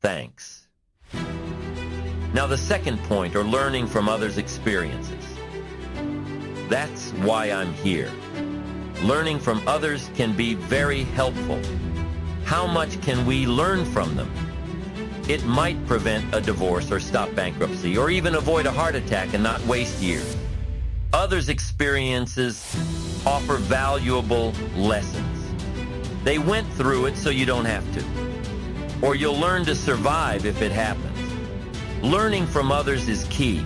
Thanks. Now the second point, or learning from others' experiences. That's why I'm here. Learning from others can be very helpful. How much can we learn from them? It might prevent a divorce or stop bankruptcy, or even avoid a heart attack and not waste years. Others' experiences offer valuable lessons. They went through it so you don't have to. Or you'll learn to survive if it happens. Learning from others is key.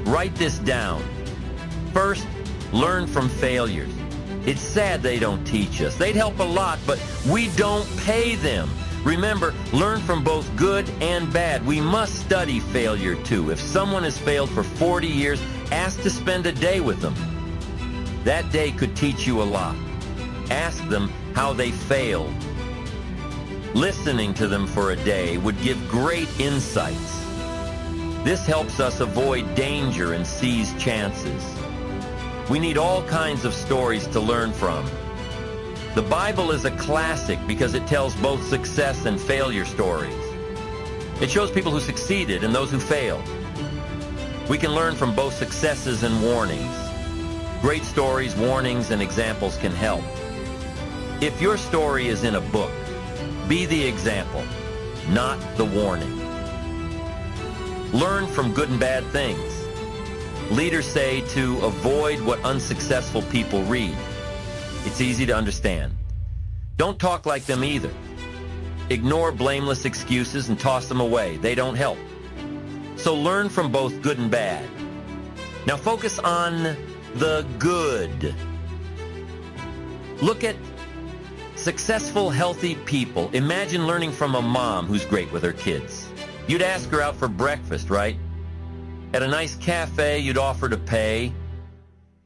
Write this down. First, learn from failures. It's sad they don't teach us. They'd help a lot, but we don't pay them. Remember, learn from both good and bad. We must study failure too. If someone has failed for 40 years, ask to spend a day with them. That day could teach you a lot. Ask them how they failed. Listening to them for a day would give great insights. This helps us avoid danger and seize chances. We need all kinds of stories to learn from. The Bible is a classic because it tells both success and failure stories. It shows people who succeeded and those who failed. We can learn from both successes and warnings. Great stories, warnings, and examples can help. If your story is in a book, be the example, not the warning. Learn from good and bad things. Leaders say to avoid what unsuccessful people read. It's easy to understand. Don't talk like them either. Ignore blameless excuses and toss them away. They don't help. So learn from both good and bad. Now focus on the good. Look at successful, healthy people. Imagine learning from a mom who's great with her kids. You'd ask her out for breakfast, right? At a nice cafe, you'd offer to pay.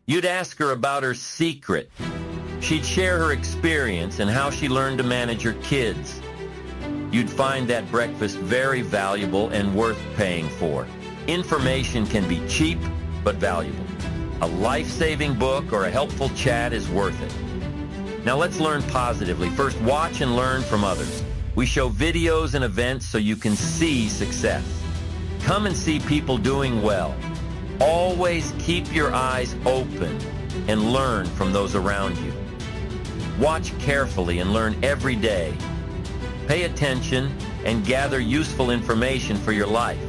You'd ask her about her secret. She'd share her experience and how she learned to manage her kids. You'd find that breakfast very valuable and worth paying for. Information can be cheap, but valuable. A life-saving book or a helpful chat is worth it. Now let's learn positively. First, watch and learn from others. We show videos and events so you can see success. Come and see people doing well. Always keep your eyes open and learn from those around you. Watch carefully and learn every day. Pay attention and gather useful information for your life.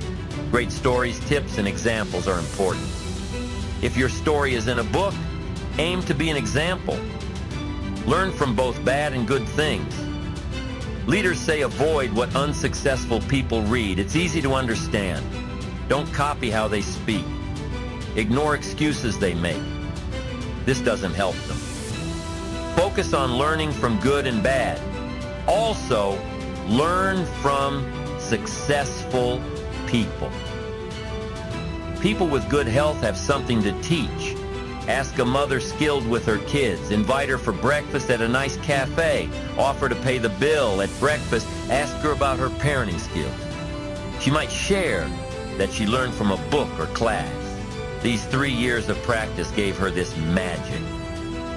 Great stories, tips, and examples are important. If your story is in a book, aim to be an example. Learn from both bad and good things. Leaders say avoid what unsuccessful people read. It's easy to understand. Don't copy how they speak. Ignore excuses they make. This doesn't help them. Focus on learning from good and bad. Also, learn from successful people. People with good health have something to teach. Ask a mother skilled with her kids. Invite her for breakfast at a nice cafe. Offer to pay the bill at breakfast. Ask her about her parenting skills. She might share that she learned from a book or class. These 3 years of practice gave her this magic.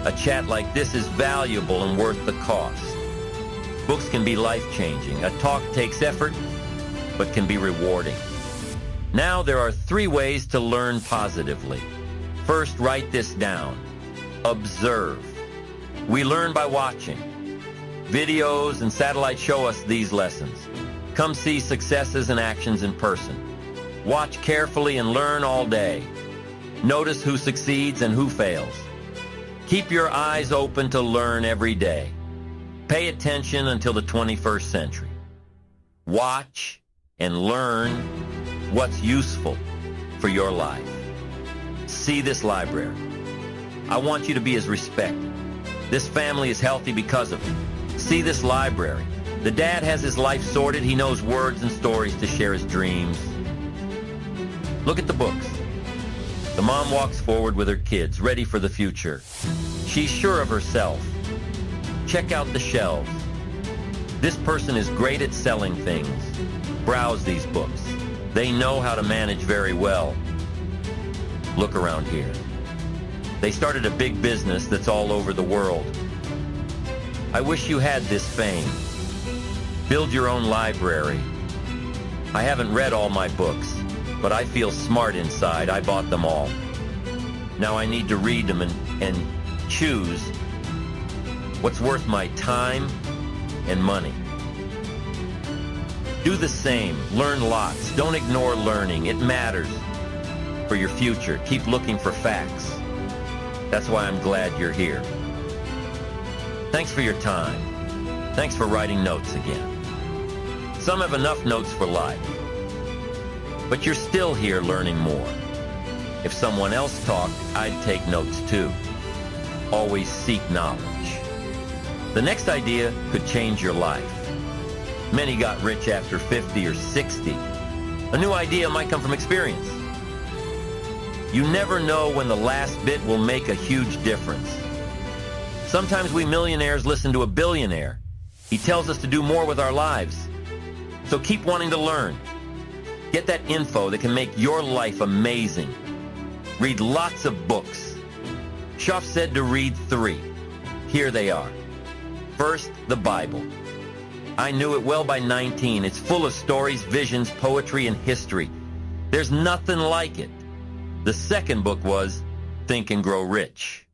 A chat like this is valuable and worth the cost. Books can be life-changing. A talk takes effort, but can be rewarding. Now there are 3 ways to learn positively. First, write this down. Observe. We learn by watching. Videos and satellites show us these lessons. Come see successes and actions in person. Watch carefully and learn all day. Notice who succeeds and who fails. Keep your eyes open to learn every day. Pay attention until the 21st century. Watch and learn what's useful for your life. See this library. I want you to be as respected. This family is healthy because of it. See this library. The dad has his life sorted. He knows words and stories to share his dreams. Look at the books. The mom walks forward with her kids, ready for the future. She's sure of herself. Check out the shelves. This person is great at selling things. Browse these books. They know how to manage very well. Look around here. They started a big business that's all over the world. I wish you had this fame. Build your own library. I haven't read all my books, but I feel smart inside. I bought them all. Now I need to read them and choose what's worth my time and money. Do the same. Learn lots. Don't ignore learning. It matters for your future. Keep looking for facts. That's why I'm glad you're here. Thanks for your time. Thanks for writing notes again. Some have enough notes for life. But you're still here learning more. If someone else talked, I'd take notes too. Always seek knowledge. The next idea could change your life. Many got rich after 50 or 60. A new idea might come from experience. You never know when the last bit will make a huge difference. Sometimes we millionaires listen to a billionaire. He tells us to do more with our lives. So keep wanting to learn. Get that info that can make your life amazing. Read lots of books. Schaff said to read 3. Here they are. First, the Bible. I knew it well by 19. It's full of stories, visions, poetry, and history. There's nothing like it. The second book was Think and Grow Rich.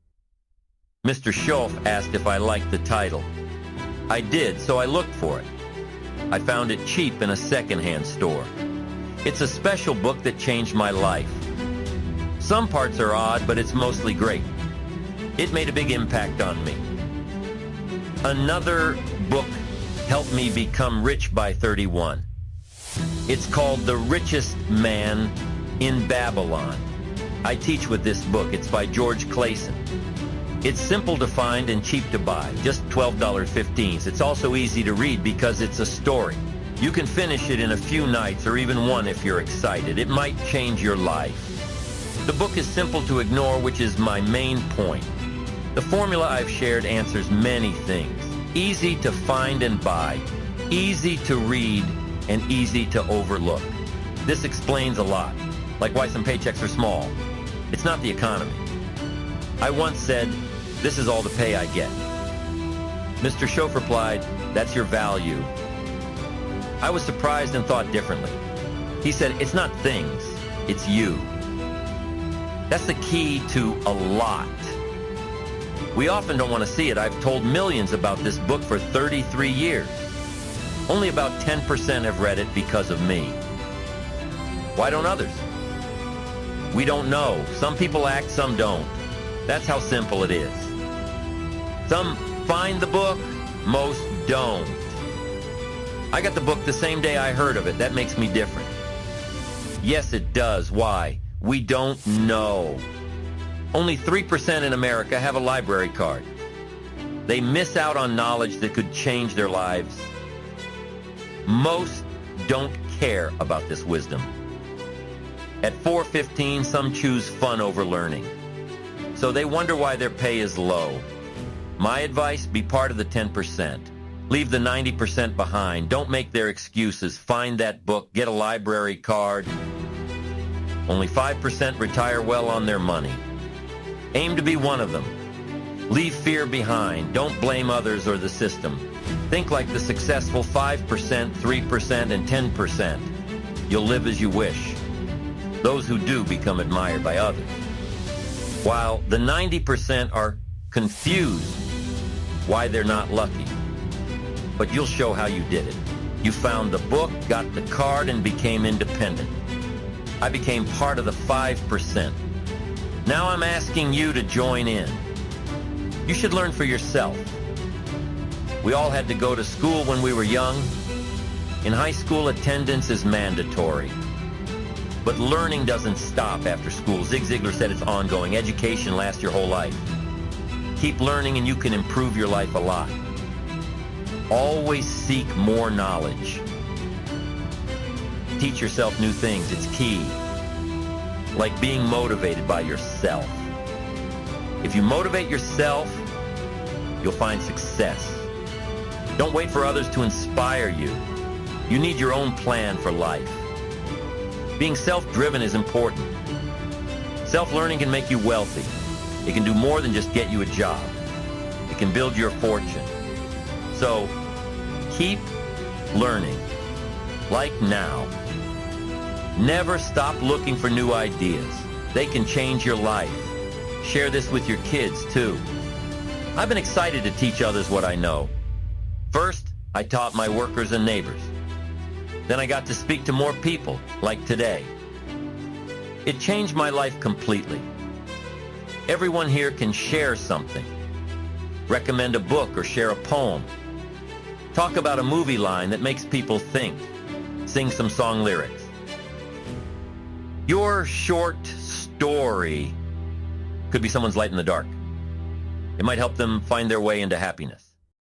Mr. Schaff asked if I liked the title. I did, so I looked for it. I found it cheap in a secondhand store. It's a special book that changed my life. Some parts are odd, but it's mostly great. It made a big impact on me. Another book helped me become rich by 31. It's called The Richest Man in Babylon. I teach with this book. It's by George Clayson. It's simple to find and cheap to buy, just $12.15. It's also easy to read because it's a story. You can finish it in a few nights or even one if you're excited. It might change your life. The book is simple to ignore, which is my main point. The formula I've shared answers many things. Easy to find and buy, easy to read, and easy to overlook. This explains a lot, like why some paychecks are small. It's not the economy. I once said, "This is all the pay I get." Mr. Schaff replied, "That's your value." I was surprised and thought differently. He said, "It's not things, it's you." That's the key to a lot. We often don't want to see it. I've told millions about this book for 33 years. Only about 10% have read it because of me. Why don't others? We don't know. Some people act, some don't. That's how simple it is. Some find the book, most don't. I got the book the same day I heard of it. That makes me different. Yes, it does. Why? We don't know. Only 3% in America have a library card. They miss out on knowledge that could change their lives. Most don't care about this wisdom. At 4:15, some choose fun over learning. So they wonder why their pay is low. My advice, be part of the 10%. Leave the 90% behind. Don't make their excuses. Find that book. Get a library card. Only 5% retire well on their money. Aim to be one of them. Leave fear behind. Don't blame others or the system. Think like the successful 5%, 3%, and 10%. You'll live as you wish. Those who do become admired by others. While the 90% are confused why they're not lucky. But you'll show how you did it. You found the book, got the card, and became independent. I became part of the 5%. Now I'm asking you to join in. You should learn for yourself. We all had to go to school when we were young. In high school, attendance is mandatory. But learning doesn't stop after school. Zig Ziglar said it's ongoing. Education lasts your whole life. Keep learning and you can improve your life a lot. Always seek more knowledge. Teach yourself new things. It's key. Like being motivated by yourself. If you motivate yourself, you'll find success. Don't wait for others to inspire you. You need your own plan for life. Being self-driven is important. Self-learning can make you wealthy. It can do more than just get you a job. It can build your fortune. So, keep learning. like now. Never stop looking for new ideas. They can change your life. Share this with your kids, too. I've been excited to teach others what I know. First, I taught my workers and neighbors. Then I got to speak to more people, like today. It changed my life completely. Everyone here can share something. Recommend a book or share a poem. Talk about a movie line that makes people think. Sing some song lyrics. Your short story could be someone's light in the dark. It might help them find their way into happiness.